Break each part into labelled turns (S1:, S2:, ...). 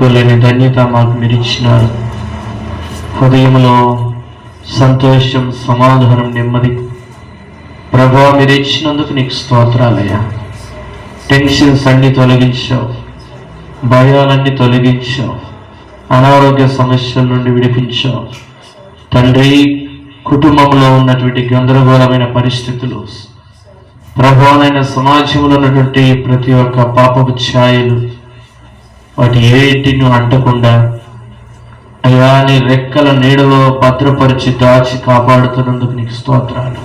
S1: చెప్పుకోలేని ధన్యత మాకు మీరు ఇచ్చినారు. హృదయంలో సంతోషం, సమాధానం, నెమ్మది ప్రభువా మీరు ఇచ్చినందుకు నీకు స్తోత్రాలయ్యా. టెన్షన్స్ అన్ని తొలగించావు, భయాలన్నీ తొలగించావు, అనారోగ్య సమస్యల నుండి విడిపించావు తండ్రి. కుటుంబంలో ఉన్నటువంటి గందరగోళమైన పరిస్థితులు, ప్రభావమైన సమాజంలో ఉన్నటువంటి ప్రతి ఒక్క పాపపు ఛాయలు, వాటి ఏటిని అంటకుండా అయ్యా నీ రెక్కల నీడలో భద్రపరిచి దాచి కాపాడుతున్నందుకు నీకు స్తోత్రాలు.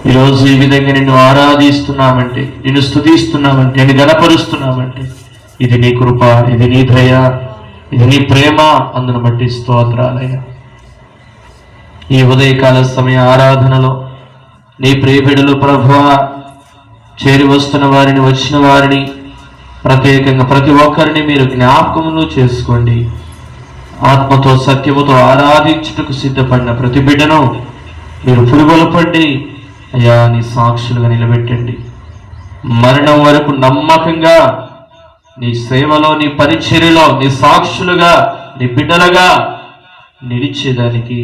S1: ఈరోజు ఈ విధంగా నిన్ను ఆరాధిస్తున్నామంటే, నిన్ను స్తుతిస్తున్నామంటే, నిన్ను గణపరుస్తున్నామంటే ఇది నీ కృప, ఇది నీ దయ, ఇది నీ ప్రేమ. అందును బట్టి స్తోత్రాలయ్యా. ఈ ఉదయకాల సమయ ఆరాధనలో నీ ప్రియబిడ్డలు ప్రభువా చేరి వస్తున్న వారిని, వచ్చిన వారిని ప్రత్యేకంగా ప్రతి ఒక్కరిని మీరు జ్ఞాపకములు చేసుకోండి. ఆత్మతో సత్యముతో ఆరాధించుటకు సిద్ధపడిన ప్రతి బిడ్డను మీరు పురుగొలపండి అయ్యా. నీ సాక్షులుగా నిలబెట్టండి. మరణం వరకు నమ్మకంగా నీ సేవలో, నీ పరిచర్యలో నీ సాక్షులుగా, నీ బిడ్డలుగా నిలిచేదానికి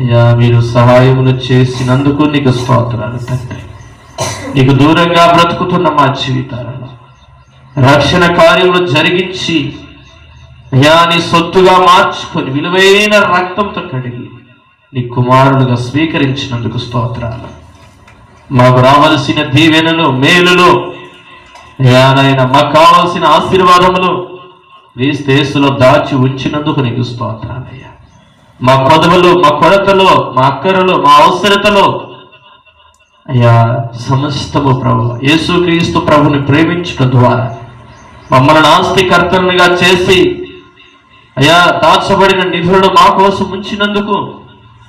S1: అయ్యా మీరు సహాయములు చేసినందుకు నీకు స్తోత్రాలు తండ్రి. నీకు దూరంగా బ్రతుకుతున్న మా జీవితాలను రక్షణ కార్యములు జరిగించి అయ్యా నీ సొత్తుగా మార్చుకొని విలువైన రక్తంతో కడిగి నీ కుమారులుగా స్వీకరించినందుకు స్తోత్రాలు. మాకు రావలసిన దీవెనలు, మేలులు అయ్యానైనా మాకు కావలసిన ఆశీర్వాదములు క్రీస్తులో దాచి ఉంచినందుకు నీకు స్తోత్రాలయ్యా. మా కొదవలు, మా కొరతలు, మా అక్కరలు, మా అవసరతలు అయ్యా సమస్తము ప్రభు యేసుక్రీస్తు ప్రభుని ప్రేమించడం ద్వారా మమ్మల్ని ఆస్తికర్తలుగా చేసి అయ్యా దాచబడిన నిధులను మా కోసం ఉంచినందుకు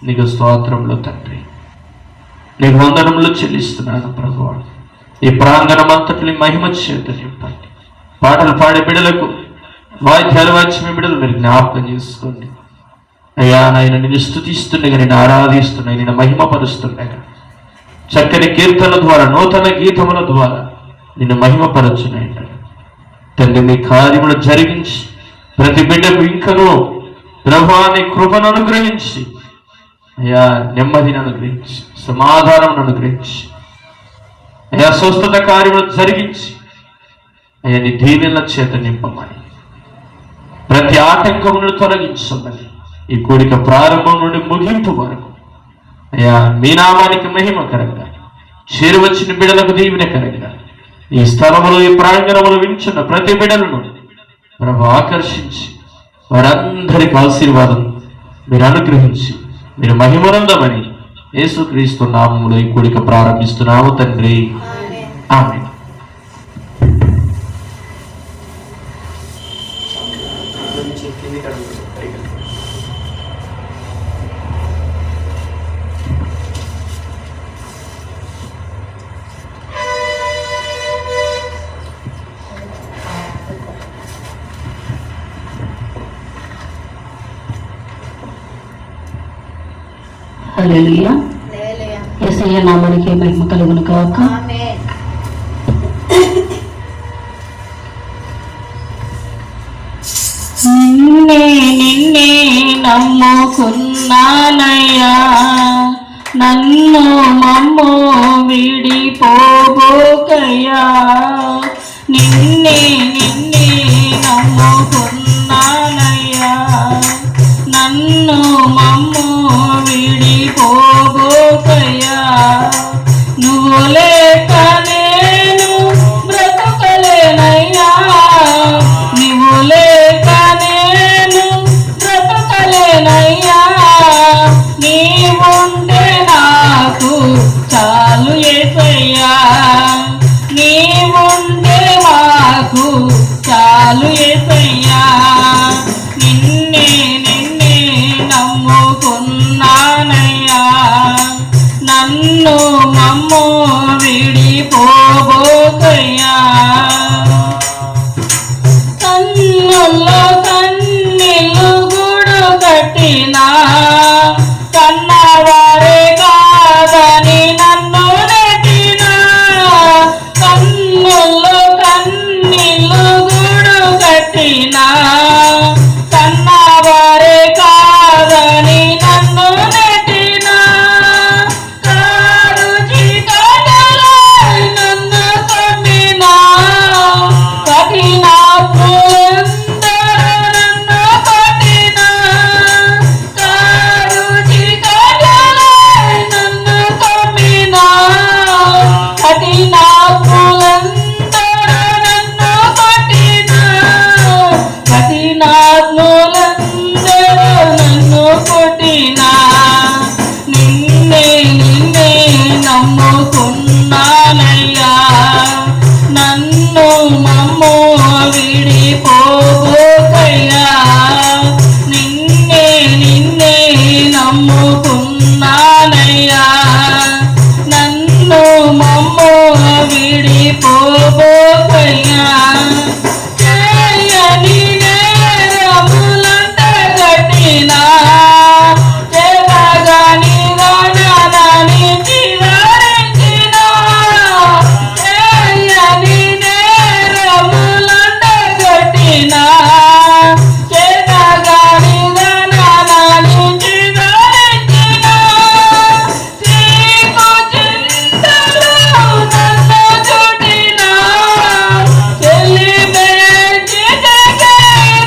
S1: నీకు స్తోత్రములు తండ్రి. నీకు వందనములు చెల్లిస్తున్నాను ప్రభువా. ఈ ప్రాంగణం అంతటిని మహిమ చేత నింపండి. పాటలు పాడే బిడ్డలకు, వాయిద్యాలు వాయించే బిడ్డలు మీరు జ్ఞాపకం చేసుకోండి అయ్యా. నాయన నిన్ను స్తుతిస్తుండగా, నేను ఆరాధిస్తుండగా, నేను మహిమపరుస్తుండగా చక్కని కీర్తనల ద్వారా, నూతన గీతముల ద్వారా నిన్ను మహిమపరచునైనా తండ్రి. మీ కార్యములు జరిగించి ప్రతి బిడ్డకు ఇంకనూ ప్రభువాని కృపను అనుగ్రహించి అయ్యా నెమ్మదిని అనుగ్రహించి, సమాధానం అనుగ్రహించి అయ్యా స్వస్థత కార్యములు జరిగించి అయ్యా నీ దీవెనల చేత నింపమని, ప్రతి ఆటంకమును తొలగించమని ఈ కోరిక ప్రారంభం నుండి ముగింపు వరకు అయ్యా మీ నామానికి మహిమకరంగా చేరువచ్చిన బిడ్డలకు దీవెనకరంగా ఈ స్థలములో, ఈ ప్రాంగణములు వించున్న ప్రతి బిడ్డలను ప్రభు ఆకర్షించి వారందరికి ఆశీర్వాదం మీరు అనుగ్రహించి మీరు మహిమనందమని యేసుక్రీస్తు నామములో ఈ కూడిక ప్రారంభిస్తున్నాము తండ్రి. ఆమేన్.
S2: హల్లెలూయా. యేసయ్య నామానికి మహిమ కలుగును గాక. నిన్నే నిన్నే నమ్ముకున్నానయ్యా, నన్ను మమ్ము విడిపోబోకయ్యా. నిన్నే నిన్నే నమ్ముకున్నానయ్యా, నన్ను మమ్ము విడిపోబోకయ్యా. నువ్వు లేక నేను బ్రతకలేనయ్యా, నువ్వు లేక నేను బ్రతకలేనయ్యా. నీవుంటే నాకు చాలు యేసయ్యా, నీవుంటే మాకు చాలు యేసయ్యా. నిన్నే నిన్నే నమ్ముకున్నానయ్యా, నన్ను మమ్ము విడిపోబోకయ్యా. కన్నుల్లో కన్నీళ్ళు గూడు కట్టినా, కన్నవారే కాదని నన్ను నెట్టినా. కన్నుల్లో కన్నీళ్ళు గూడు కట్టినా, నెట్టినా కన్నవారే కాదని నన్ను నెట్టినా కారు చీకటిలోయ్ నన్ను కొట్టినా కఠినాత్ములందరూ నన్ను కొట్టినా కారు చీకటిలోయ్ నన్ను కొట్టినా కఠినాత్ములందరూ నన్ను కొట్టినా కఠినాత్ములందరూ నన్ను కొట్టినా నిన్నే నమ్ముకున్నానయ్యా నన్ను మమ్ము విడిపోబోకయ్యా నిన్నే నమ్ముకున్నానయ్యా నన్ను మమ్ము విడిపోబోకయ్యా చేయని నేరములంట గట్టినా చేతగాని గణనని చివరించినా చేయని నేరములంట గట్టినా చేతగాని గణనని చివరించినా చీకు చింతలు నన్ను చుట్టినా చెలిమే చిటకే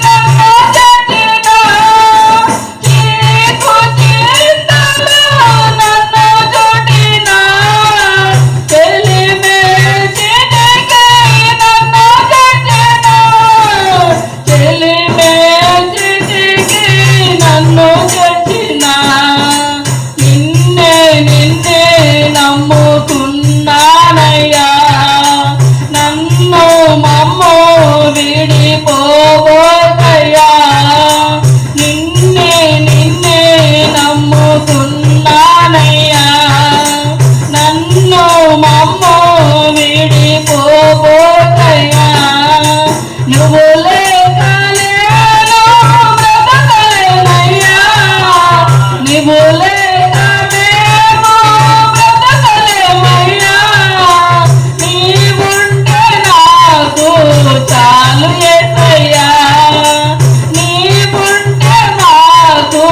S2: నన్ను చచ్చినా చీకు చింతలు నన్ను చుట్టినా చెలిమే చిటకే నన్ను చచ్చినా చెలిమే చిటకే నన్ను చచ్చినా నిన్నే నమ్ముకున్నానయ్యా నన్ను మమ్ము విడిపోబోకయ్యా నిన్నే నమ్ముకున్నానయ్యా నన్ను మమ్ము విడిపోబోకయ్యా నువ్వు లేక నేను బ్రతకలేనయ్యా నువ్వు లేక మేము బ్రతకలేమయ్యా నీవుంటే నాకు చాలు యేసయ్యా నీవుంటే నాకు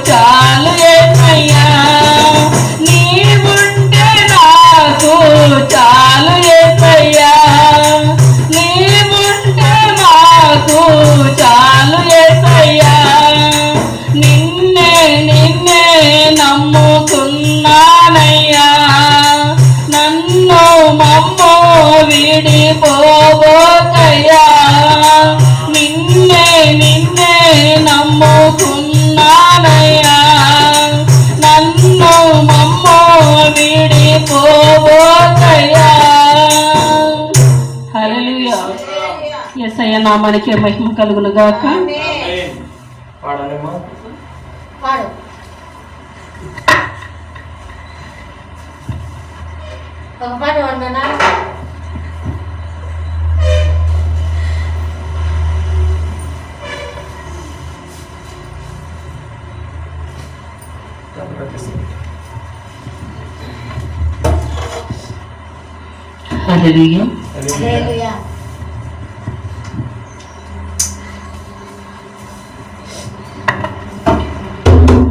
S2: చాలు యేసయ్యా నీవుంటే నాకు చాలు యేసయ్యా నీవుంటే నాకు చాలు యేసయ్యా నిన్నే నమ్ముకున్నానయ్యా నన్ను మమ్ము విడిపోబోకయ్యా నిన్నే నమ్ముకున్నానయ్యా నన్ను మమ్ము విడిపోబోకయ్యా హల్లెలూయా యేసయ్య నామానికి మహిమ కలుగును గాక
S1: పాడలేమా
S3: పాడు ఒక పాట పాడినా
S2: హల్లెలూయా
S3: హల్లెలూయా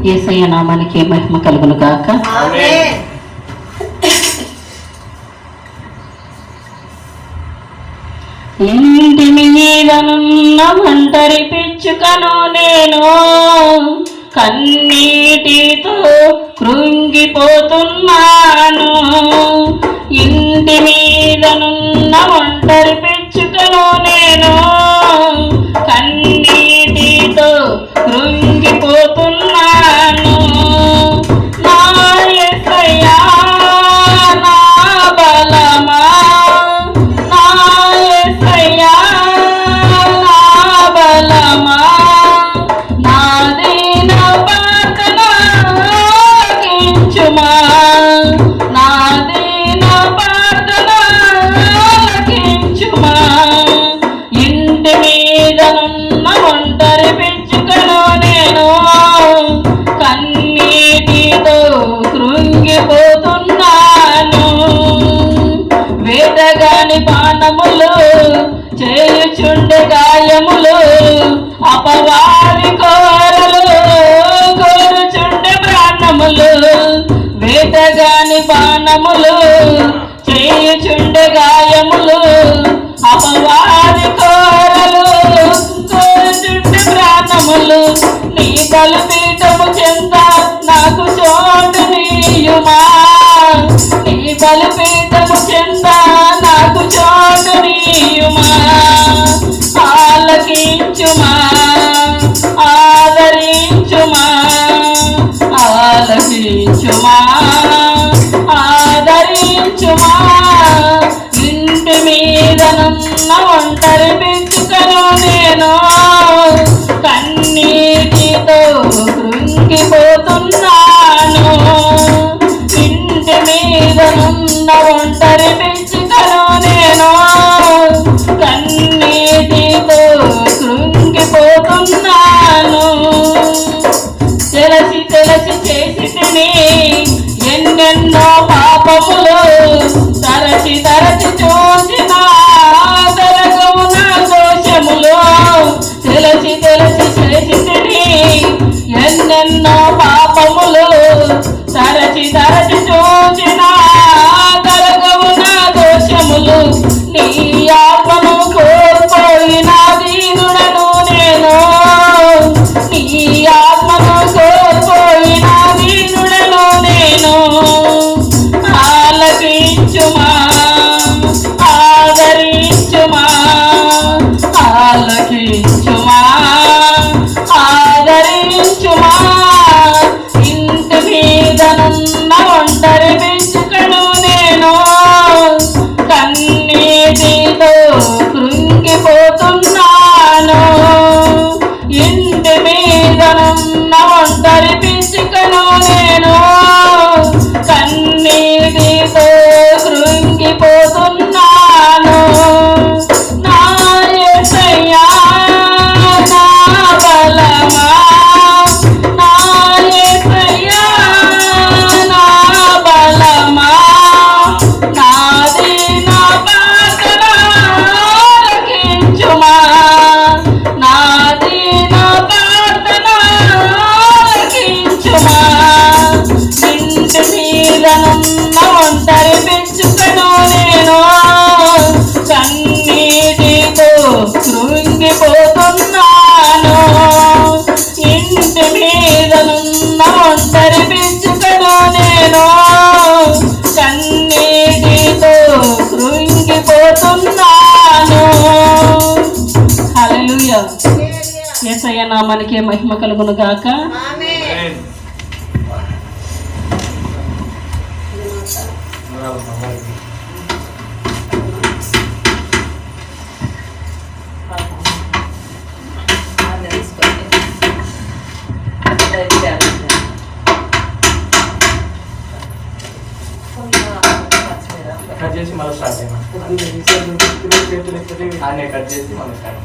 S2: యేసయ్య నామానికి మహిమ కలుగును గాక
S3: ఆమేన్
S2: ఇంటి మీదనున్న ఒంటరి పిచ్చుకను నేను కన్నీటితో కృంగిపోతున్నాను ఇంటి మీదనున్న ఒంటరి పిచ్చుకను నేను కన్నీటితో కృంగిపోతున్నాను నా యేసయ్యా నా బలమా నా యేసయ్యా నా బలమా నా దీన ప్రార్థన ఆలకించుమా నా దీన ప్రార్థన ఆలకించుమా అపవాది కోరలు కోరుచుండే ప్రాణములు, వేటగాని బాణములు చేయుచుండే గాయములు. అపవాది కోరలు కోరుచుండే ప్రాణములు, నీ బలిపీఠము చెంత నాకు చోటు నీయుమా. నీ బలిపీఠము చెంత నాకు చోటు నీయుమా. ఆలకించుమా, ఆదరించుమా, ఆలకించుమా, ఆదరించుమా. ఇంటి మీదనున్న ఒంటరి పిచ్చుకను నేను కన్నీటితో కృంగిపోతున్నాను. ఇంటి మీదనున్న ఒంటరి పిచ్చుకను నేను కన్నీటితో కృంగిపోతున్నాను. తెలిసి తెలిసి చేసి తిని ఎన్నెన్నో పాపములు, తరచి తరచి చూసిన తరగవు నా దోషములు. తెలిసి తెలిసి చేసి తిని ఎన్నెన్నో పాపములు, తరచి తరచి చూసిన తరగవు నా దోషములు. నీ ఆత్మను కోల్పోయిన దీనుడను నేను, నీ ఆత్మను కోల్పోయిన దీనుడను నేను. ఆలకించుమా, ఆదరించుమా, ఆలకించుమా, ఆదరించుమా. ఇంటి మీదనున్న ఒంటరి పిచ్చుకను నేను కన్నీటితో కృంగిపోతున్నాను. ఇంటి మీదనున్న ఒంటరి పిచ్చుకను నేను కన్నీటితో కృంగిపోతున్నాను. నా యేసయ్యా నా బలమా, నా యేసయ్యా నా బలమా, నాది నా ప్రార్థన ఆలకించుమా. నాది నా ప్రార్థన ఆలకించుమా. ఇంటి మీదనున్న ఒంటరి పిచ్చుకను నేను కన్నీటితో కృంగిపోతున్నాను. ఇంటి మీదనున్న ఒంటరి పిచ్చుకను నేను కన్నీటితో కృంగిపోతున్నాను. హల్లెలూయా. యేసయ్య నామానికే మహిమ కలుగును గాక.
S3: ఆమేన్.
S1: కట్ చేసి మళ్ళీ స్టార్ట్ అయినా కట్ చేసి మళ్ళీ స్టార్ట్